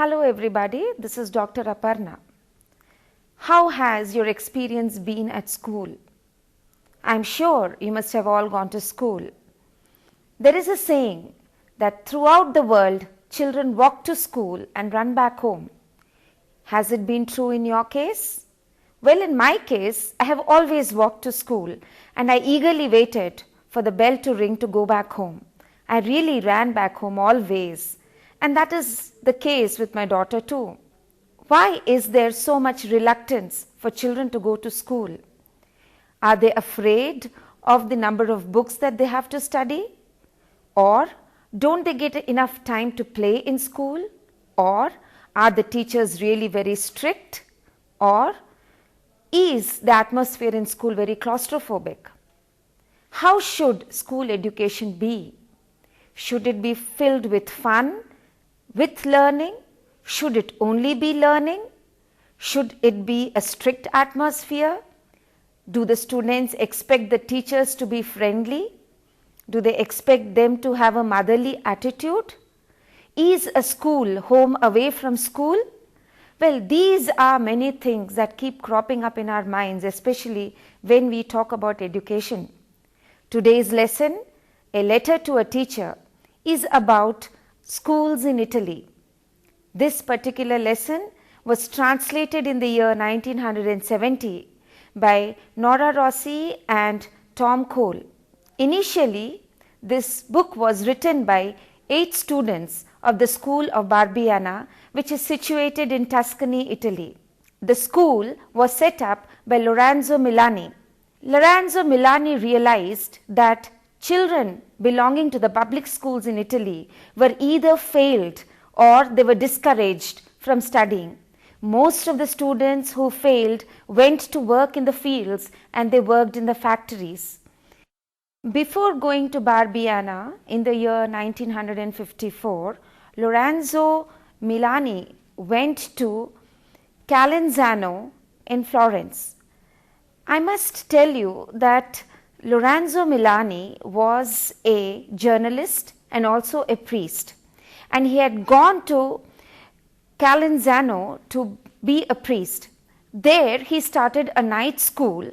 Hello everybody, this is Dr. Aparna. How has your experience been at school? I am sure you must have all gone to school. There is a saying that throughout the world, children walk to school and run back home. Has it been true in your case? Well, in my case, I have always walked to school and I eagerly waited for the bell to ring to go back home. I really ran back home always. And that is the case with my daughter too. Why is there so much reluctance for children to go to school? Are they afraid of the number of books that they have to study? Or don't they get enough time to play in school? Or are the teachers really very strict? Or is the atmosphere in school very claustrophobic? How should school education be? Should it be filled with fun? With learning? Should it only be learning? Should it be a strict atmosphere? Do the students expect the teachers to be friendly? Do they expect them to have a motherly attitude? Is a school home away from school? Well, these are many things that keep cropping up in our minds, especially when we talk about education. Today's lesson, A Letter to a Teacher, is about schools in Italy. This particular lesson was translated in the year 1970 by Nora Rossi and Tom Cole. Initially, this book was written by 8 students of the school of Barbiana, which is situated in Tuscany, Italy. The school was set up by Lorenzo Milani. Lorenzo Milani realized that children belonging to the public schools in Italy were either failed or they were discouraged from studying. Most of the students who failed went to work in the fields and they worked in the factories. Before going to Barbiana in the year 1954, Lorenzo Milani went to Calenzano in Florence. I must tell you that Lorenzo Milani was a journalist and also a priest, and he had gone to Calenzano to be a priest. There he started a night school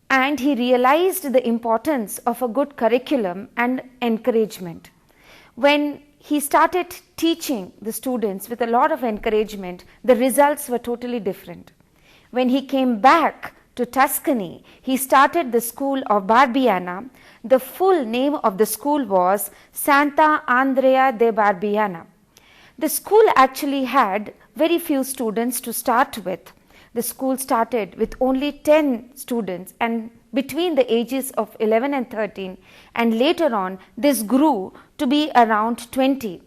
and he realized the importance of a good curriculum and encouragement. When he started teaching the students with a lot of encouragement, the results were totally different. When he came back to Tuscany, he started the school of Barbiana. The full name of the school was Santa Andrea de Barbiana. The school actually had very few students to start with. The school started with only 10 students and between the ages of 11 and 13, and later on this grew to be around 20.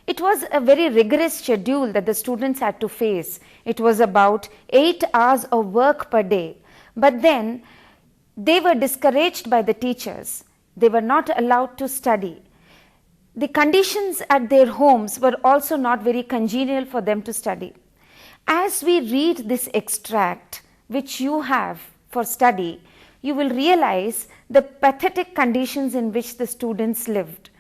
It was a very rigorous schedule that the students had to face. It was about 8 hours of work per day. But then they were discouraged by the teachers. They were not allowed to study. The conditions at their homes were also not very congenial for them to study. As we read this extract, which you have for study, you will realize the pathetic conditions in which the students lived.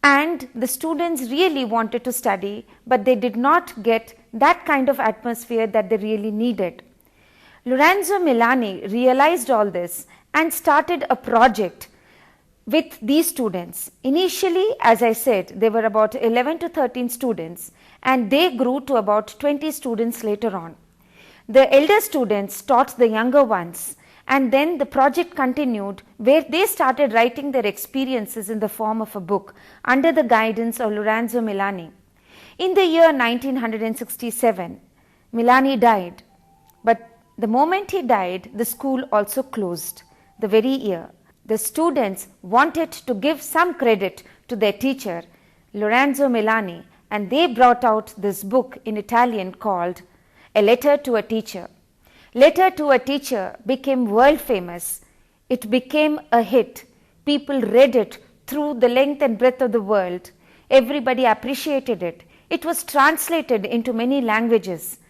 And the students really wanted to study, but they did not get that kind of atmosphere that they really needed. Lorenzo Milani realized all this and started a project with these students. Initially, as I said, there were about 11 to 13 students and they grew to about 20 students later on. The elder students taught the younger ones, and then the project continued where they started writing their experiences in the form of a book under the guidance of Lorenzo Milani. In the year 1967, Milani died, but the moment he died, the school also closed the very year. The students wanted to give some credit to their teacher, Lorenzo Milani, and they brought out this book in Italian called A Letter to a Teacher. Letter to a Teacher became world famous. It became a hit. People read it through the length and breadth of the world. Everybody appreciated it. It was translated into many languages,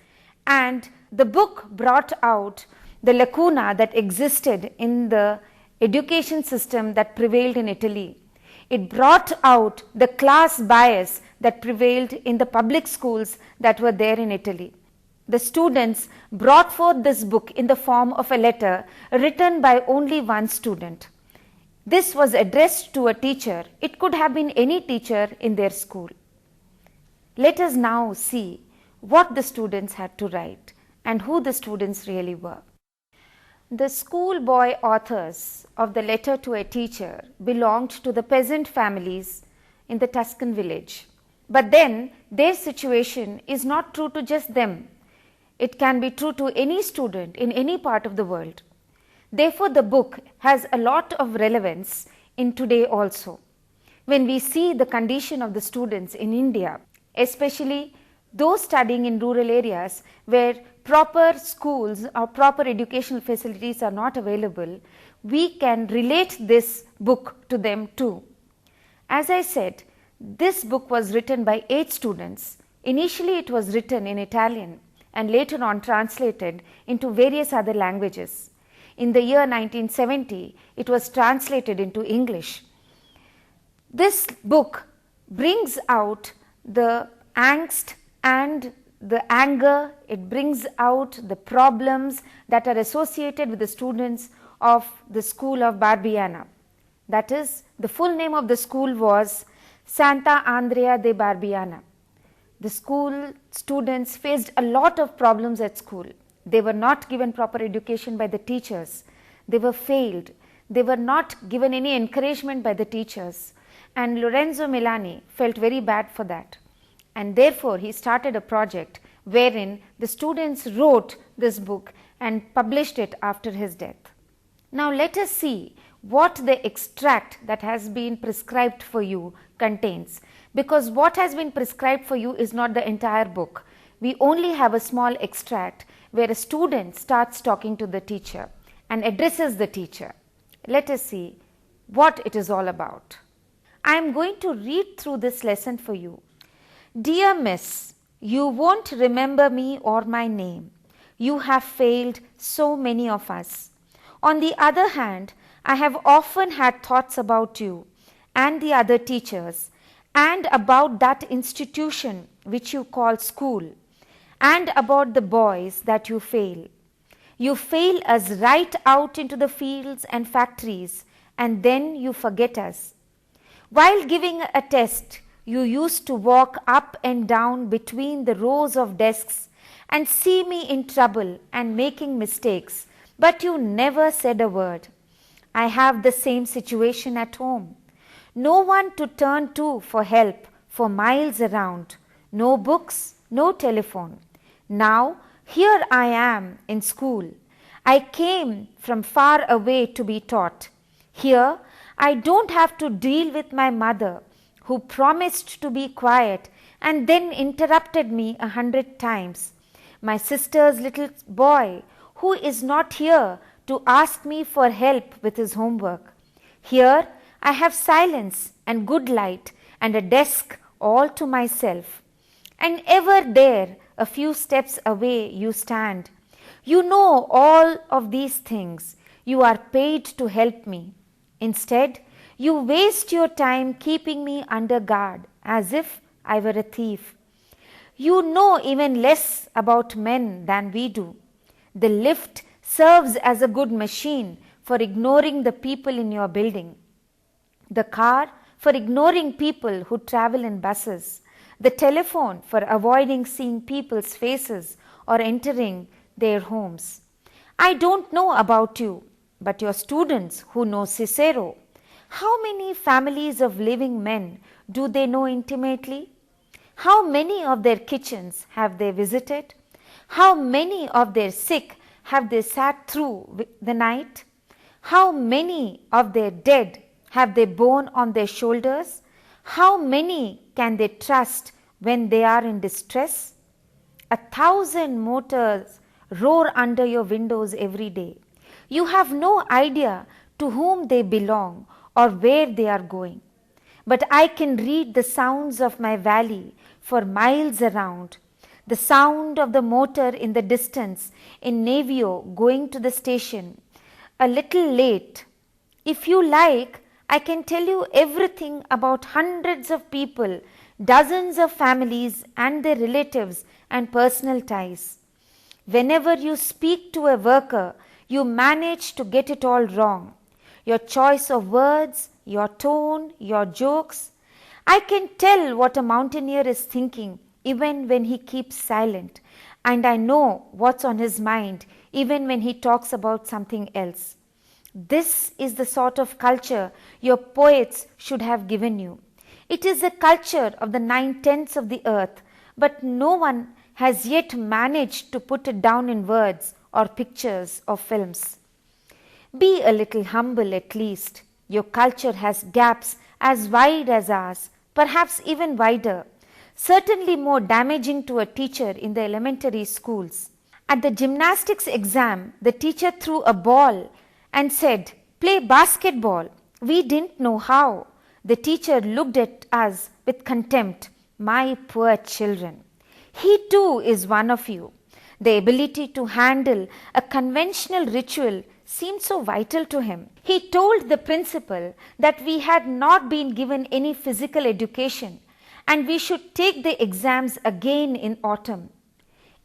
and the book brought out the lacuna that existed in the education system that prevailed in Italy. It brought out the class bias that prevailed in the public schools that were there in Italy. The students brought forth this book in the form of a letter written by only one student. This was addressed to a teacher. It could have been any teacher in their school. Let us now see what the students had to write and who the students really were. The schoolboy authors of the letter to a teacher belonged to the peasant families in the Tuscan village. But then their situation is not true to just them. It can be true to any student in any part of the world. Therefore, the book has a lot of relevance in today also. When we see the condition of the students in India, especially those studying in rural areas where proper schools or proper educational facilities are not available, we can relate this book to them too. As I said, this book was written by 8 students. Initially it was written in Italian and later on translated into various other languages. In the year 1970, it was translated into English. This book brings out the angst and the anger, it brings out the problems that are associated with the students of the school of Barbiana. That is, the full name of the school was Santa Andrea de Barbiana. The school students faced a lot of problems at school. They were not given proper education by the teachers. They were failed. They were not given any encouragement by the teachers. And Lorenzo Milani felt very bad for that. And therefore, he started a project wherein the students wrote this book and published it after his death. Now, let us see what the extract that has been prescribed for you contains, because what has been prescribed for you is not the entire book. We only have a small extract where a student starts talking to the teacher and addresses the teacher. Let us see what it is all about. I am going to read through this lesson for you. Dear Miss, you won't remember me or my name. You have failed so many of us. On the other hand, I have often had thoughts about you and the other teachers and about that institution which you call school and about the boys that you fail. You fail us right out into the fields and factories, and then you forget us. While giving a test, you used to walk up and down between the rows of desks and see me in trouble and making mistakes, but you never said a word. I have the same situation at home. No one to turn to for help for miles around. No books, no telephone. Now, here I am in school. I came from far away to be taught. Here, I don't have to deal with my mother, who promised to be quiet and then interrupted me 100 times. My sister's little boy, who is not here to ask me for help with his homework. Here, I have silence and good light and a desk all to myself. And ever there, a few steps away, you stand. You know all of these things. You are paid to help me. Instead, you waste your time keeping me under guard as if I were a thief. You know even less about men than we do. The lift serves as a good machine for ignoring the people in your building. The car for ignoring people who travel in buses. The telephone for avoiding seeing people's faces or entering their homes. I don't know about you, but your students who know Cicero, how many families of living men do they know intimately? How many of their kitchens have they visited? How many of their sick have they sat through the night? How many of their dead have they borne on their shoulders? How many can they trust when they are in distress? 1,000 motors roar under your windows every day. You have no idea to whom they belong or where they are going. But I can read the sounds of my valley for miles around. The sound of the motor in the distance in Navio going to the station. A little late. If you like, I can tell you everything about hundreds of people dozens of families and their relatives and personal ties. Whenever you speak to a worker, you manage to get it all wrong. Your choice of words, your tone, your jokes. I can tell what a mountaineer is thinking even when he keeps silent, and I know what's on his mind even when he talks about something else. This is the sort of culture your poets should have given you. It is a culture of the 9/10ths of the earth, but no one has yet managed to put it down in words or pictures or films. Be a little humble at least. Your culture has gaps as wide as ours, perhaps even wider, certainly more damaging to a teacher in the elementary schools. At the gymnastics exam, the teacher threw a ball and said, "Play basketball." We didn't know how. The teacher looked at us with contempt. My poor children. He too is one of you. The ability to handle a conventional ritual seemed so vital to him. He told the principal that we had not been given any physical education and we should take the exams again in autumn.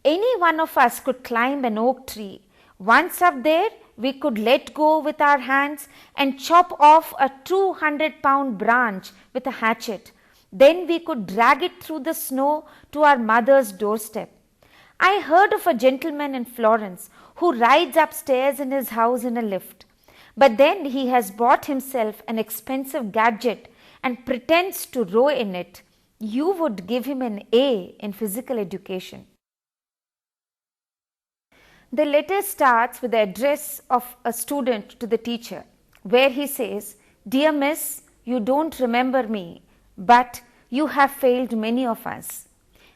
Any one of us could climb an oak tree. Once up there, we could let go with our hands and chop off a 200-pound branch with a hatchet. Then we could drag it through the snow to our mother's doorstep. I heard of a gentleman in Florence who rides upstairs in his house in a lift. But then he has bought himself an expensive gadget and pretends to row in it. You would give him an A in physical education. The letter starts with the address of a student to the teacher, where he says, "Dear Miss, you don't remember me, but you have failed many of us."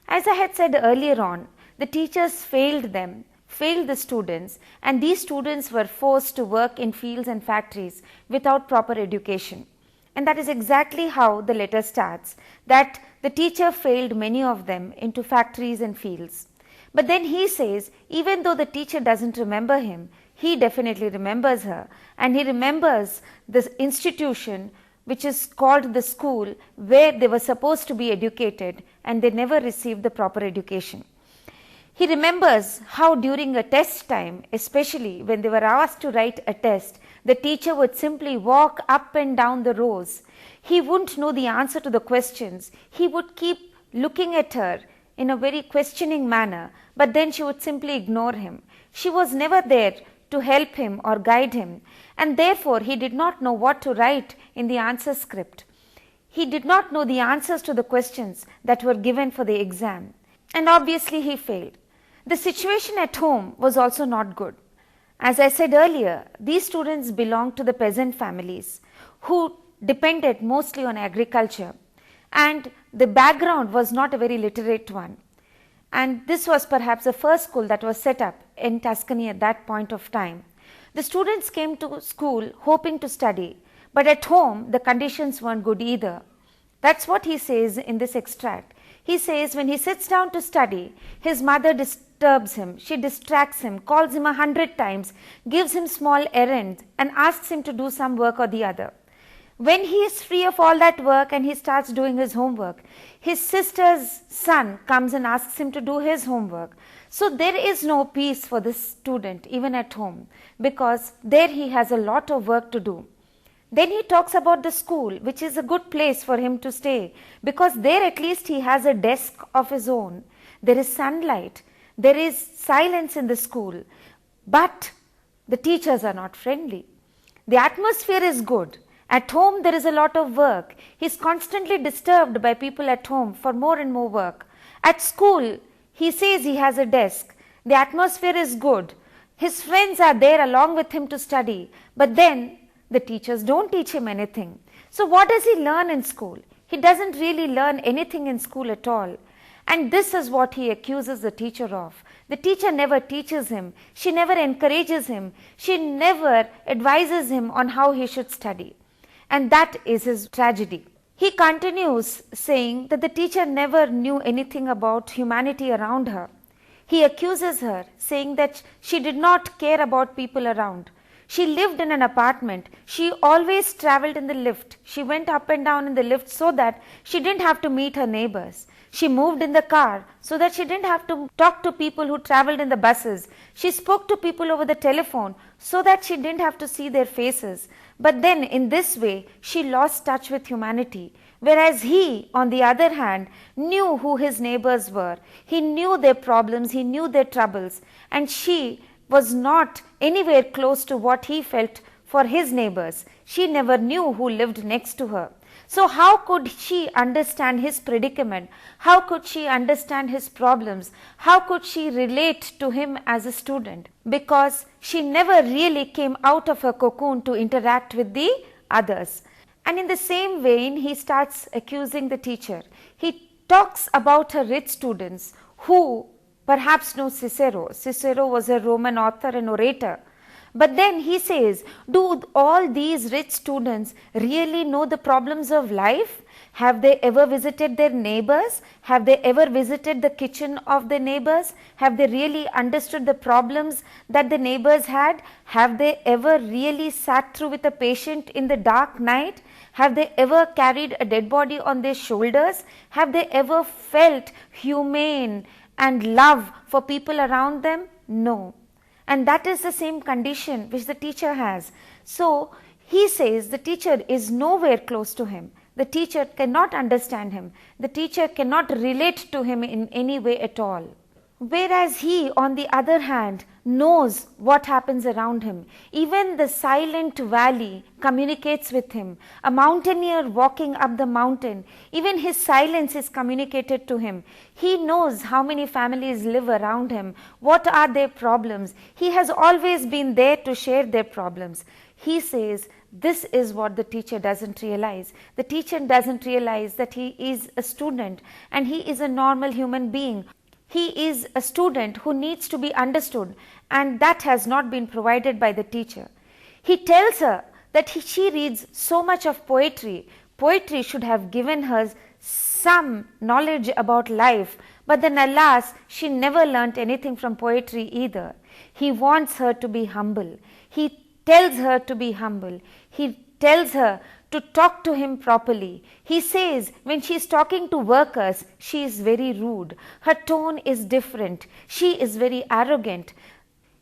As I had said earlier on, the teachers failed them, failed the students, and these students were forced to work in fields and factories without proper education. And that is exactly how the letter starts, that the teacher failed many of them into factories and fields. But then he says, even though the teacher doesn't remember him, he definitely remembers her, and he remembers this institution which is called the school where they were supposed to be educated and they never received the proper education. He remembers how during a test time, especially when they were asked to write a test, the teacher would simply walk up and down the rows. He wouldn't know the answer to the questions. He would keep looking at her in a very questioning manner, but then she would simply ignore him. She was never there to help him or guide him, and therefore he did not know what to write in the answer script. He did not know the answers to the questions that were given for the exam, and obviously he failed. The situation at home was also not good. As I said earlier, these students belonged to the peasant families who depended mostly on agriculture, and the background was not a very literate one. And this was perhaps the first school that was set up in Tuscany at that point of time. The students came to school hoping to study, but at home the conditions weren't good either. That's what he says in this extract. He says when he sits down to study, his mother disturbs him, she distracts him, calls him 100 times, gives him small errands and asks him to do some work or the other. When he is free of all that work and he starts doing his homework, his sister's son comes and asks him to do his homework. So there is no peace for this student even at home, because there he has a lot of work to do. Then he talks about the school, which is a good place for him to stay, because there at least he has a desk of his own. There is sunlight, there is silence in the school, but the teachers are not friendly. The atmosphere is good. At home there is a lot of work. He is constantly disturbed by people at home for more and more work. At school, he says he has a desk. The atmosphere is good. His friends are there along with him to study, but then the teachers don't teach him anything. So what does he learn in school? He doesn't really learn anything in school at all. And this is what he accuses the teacher of. The teacher never teaches him. She never encourages him. She never advises him on how he should study. And that is his tragedy. He continues saying that the teacher never knew anything about humanity around her. He accuses her, saying that she did not care about people around. She lived in an apartment. She always traveled in the lift. She went up and down in the lift so that she didn't have to meet her neighbors. She moved in the car so that she didn't have to talk to people who traveled in the buses. She spoke to people over the telephone so that she didn't have to see their faces. But then in this way, she lost touch with humanity. Whereas he, on the other hand, knew who his neighbors were. He knew their problems, he knew their troubles, and she was not anywhere close to what he felt for his neighbors. She never knew who lived next to her. So how could she understand his predicament? How could she understand his problems? How could she relate to him as a student? Because she never really came out of her cocoon to interact with the others. And in the same vein, he starts accusing the teacher. He talks about her rich students who perhaps know Cicero. Cicero was a Roman author and orator. But then he says, do all these rich students really know the problems of life? Have they ever visited their neighbors? Have they ever visited the kitchen of their neighbors? Have they really understood the problems that the neighbors had? Have they ever really sat through with a patient in the dark night? Have they ever carried a dead body on their shoulders? Have they ever felt humane and love for people around them? No. And that is the same condition which the teacher has. So he says the teacher is nowhere close to him. The teacher cannot understand him. The teacher cannot relate to him in any way at all. Whereas he, on the other hand, knows what happens around him. Even the silent valley communicates with him. A mountaineer walking up the mountain, even his silence is communicated to him. He knows how many families live around him, what are their problems. He has always been there to share their problems. He says, this is what the teacher doesn't realize. The teacher doesn't realize that he is a student and he is a normal human being. He is a student who needs to be understood, and that has not been provided by the teacher. He tells her that she reads so much of poetry. Poetry should have given her some knowledge about life, but then alas, she never learnt anything from poetry either. He wants her to be humble. He tells her to be humble. He tells her to talk to him properly. He says when she is talking to workers, she is very rude. Her tone is different. She is very arrogant.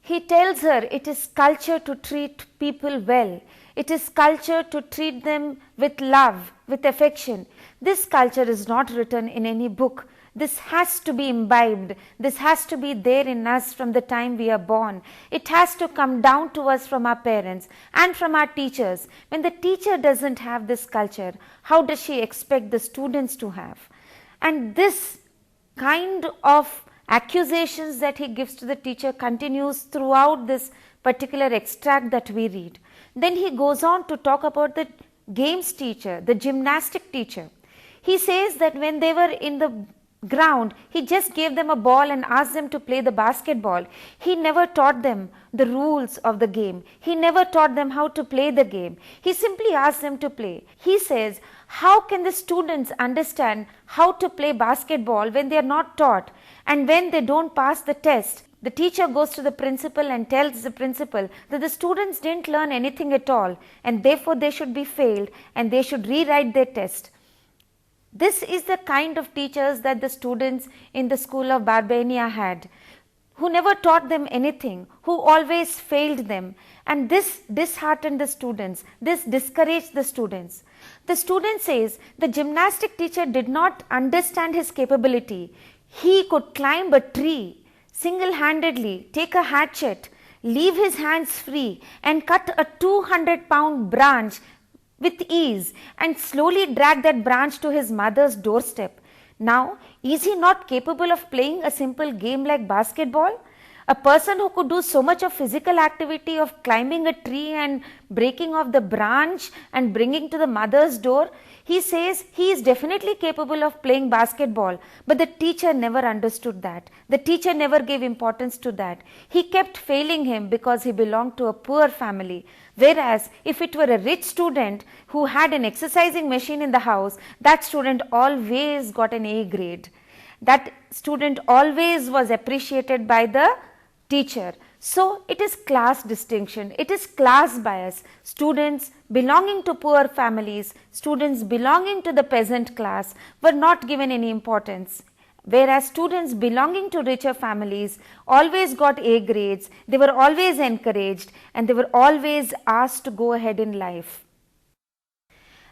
He tells her it is culture to treat people well. It is culture to treat them with love, with affection. This culture is not written in any book. This has to be imbibed. This has to be there in us from the time we are born. It has to come down to us from our parents and from our teachers. When the teacher doesn't have this culture, how does she expect the students to have? And this kind of accusations that he gives to the teacher continues throughout this particular extract that we read. Then he goes on to talk about the games teacher, the gymnastic teacher. He says that when they were in the ground, he just gave them a ball and asked them to play the basketball. He never taught them the rules of the game. He never taught them how to play the game. He simply asked them to play. He says, how can the students understand how to play basketball when they are not taught? And when they don't pass the test, the teacher goes to the principal and tells the principal that the students didn't learn anything at all and therefore they should be failed and they should rewrite their test. This is the kind of teachers that the students in the school of Barbania had, who never taught them anything, who always failed them, and this disheartened the students, this discouraged the students. The student says the gymnastic teacher did not understand his capability. He could climb a tree single-handedly, take a hatchet, leave his hands free and cut a 200-pound branch with ease and slowly drag that branch to his mother's doorstep. Now, is he not capable of playing a simple game like basketball? A person who could do so much of physical activity of climbing a tree and breaking off the branch and bringing to the mother's door, he says he is definitely capable of playing basketball, but the teacher never understood that. The teacher never gave importance to that. He kept failing him because he belonged to a poor family. Whereas if it were a rich student who had an exercising machine in the house, that student always got an A grade. That student always was appreciated by the teacher. So it is class distinction, it is class bias. Students belonging to poor families, students belonging to the peasant class were not given any importance, whereas students belonging to richer families always got A grades, they were always encouraged and they were always asked to go ahead in life.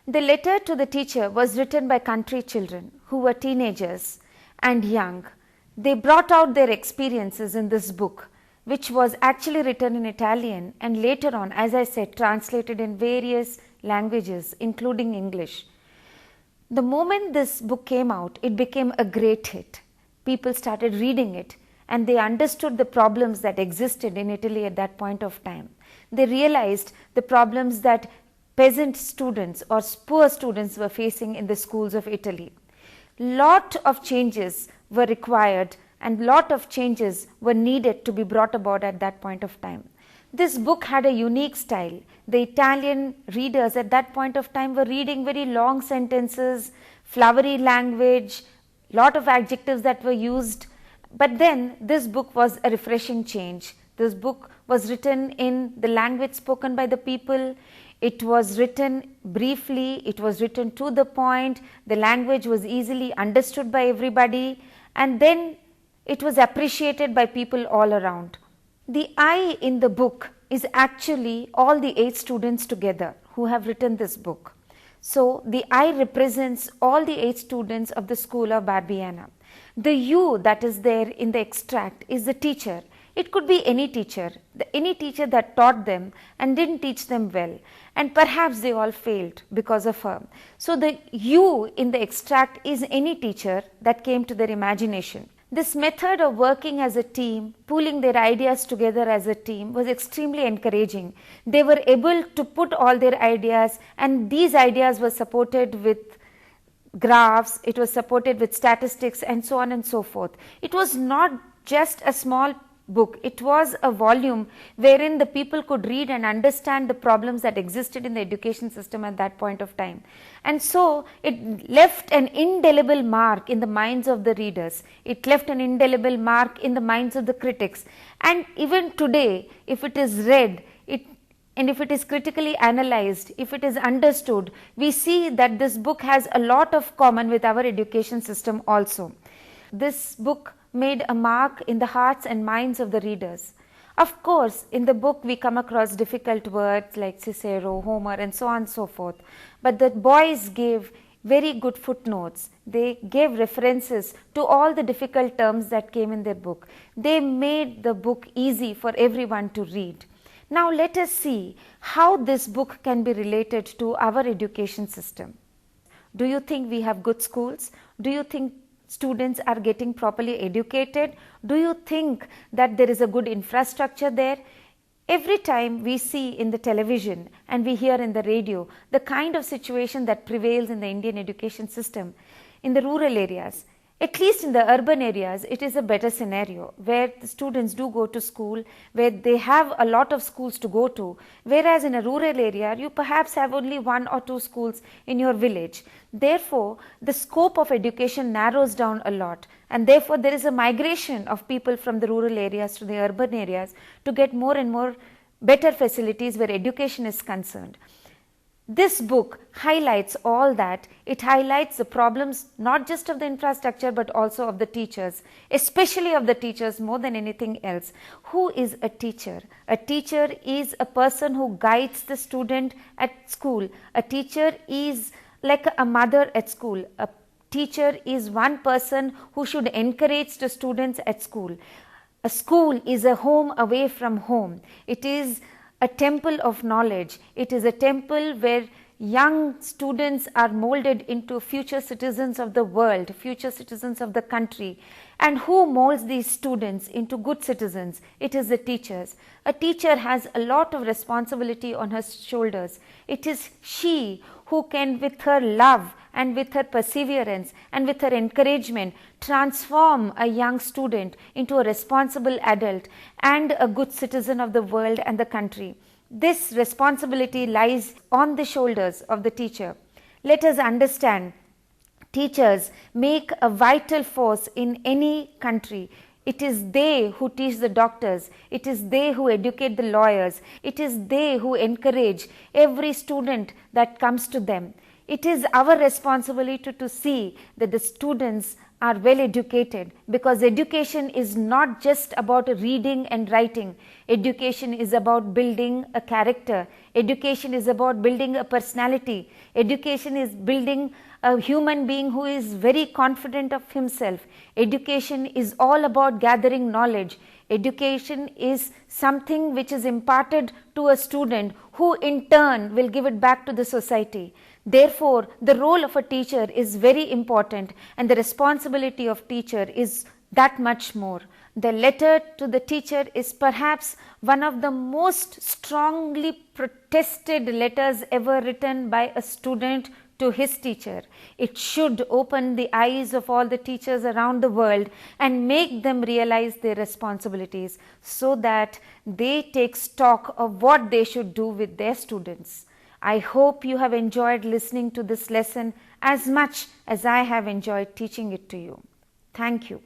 The letter to the teacher was written by country children who were teenagers and young. They brought out their experiences in this book, which was actually written in Italian and later on, as I said, translated in various languages including English. The moment this book came out, it became a great hit. People started reading it and they understood the problems that existed in Italy at that point of time. They realized the problems that peasant students or poor students were facing in the schools of Italy. Lot of changes were required and lot of changes were needed to be brought about at that point of time. This book had a unique style. The Italian readers at that point of time were reading very long sentences, flowery language, lot of adjectives that were used. But then this book was a refreshing change. This book was written in the language spoken by the people. It was written briefly, it was written to the point, the language was easily understood by everybody, and then it was appreciated by people all around. The I in the book is actually all the 8 students together who have written this book. So the I represents all the 8 students of the school of Barbiana. The you that is there in the extract is the teacher. It could be any teacher that taught them and didn't teach them well, and perhaps they all failed because of her. So the you in the extract is any teacher that came to their imagination. This method of working as a team, pooling their ideas together as a team was extremely encouraging. They were able to put all their ideas, and these ideas were supported with graphs, it was supported with statistics and so on and so forth. It was not just a small book, it was a volume wherein the people could read and understand the problems that existed in the education system at that point of time. And so it left an indelible mark in the minds of the readers, it left an indelible mark in the minds of the critics, and even today if it is read, and if it is critically analyzed, if it is understood, we see that this book has a lot of common with our education system also. This book made a mark in the hearts and minds of the readers. Of course, in the book we come across difficult words like Cicero, Homer and so on and so forth, but the boys gave very good footnotes. They gave references to all the difficult terms that came in their book. They made the book easy for everyone to read. Now let us see how this book can be related to our education system. Do you think we have good schools? Do you think students are getting properly educated? Do you think that there is a good infrastructure there? Every time we see in the television and we hear in the radio the kind of situation that prevails in the Indian education system in the rural areas, at least in the urban areas, it is a better scenario where the students do go to school, where they have a lot of schools to go to, whereas in a rural area, you perhaps have only 1 or 2 schools in your village. Therefore, the scope of education narrows down a lot, and therefore there is a migration of people from the rural areas to the urban areas to get more and more better facilities where education is concerned. This book highlights all that. It highlights the problems not just of the infrastructure but also of the teachers, especially of the teachers more than anything else. Who is a teacher? A teacher is a person who guides the student at school. A teacher is like a mother at school. A teacher is one person who should encourage the students at school. A school is a home away from home. It is a temple of knowledge. It is a temple where young students are molded into future citizens of the world, future citizens of the country. And who molds these students into good citizens? It is the teachers. A teacher has a lot of responsibility on her shoulders. It is she who can, with her love and with her perseverance and with her encouragement, transform a young student into a responsible adult and a good citizen of the world and the country. This responsibility lies on the shoulders of the teacher. Let us understand, teachers make a vital force in any country. It is they who teach the doctors. It is they who educate the lawyers. It is they who encourage every student that comes to them. It is our responsibility to see that the students are well educated, because education is not just about reading and writing. Education is about building a character. Education is about building a personality. Education is building a human being who is very confident of himself. Education is all about gathering knowledge. Education is something which is imparted to a student who in turn will give it back to the society. Therefore, the role of a teacher is very important, and the responsibility of teacher is that much more. The letter to the teacher is perhaps one of the most strongly protested letters ever written by a student to his teacher. It should open the eyes of all the teachers around the world and make them realize their responsibilities, so that they take stock of what they should do with their students. I hope you have enjoyed listening to this lesson as much as I have enjoyed teaching it to you. Thank you.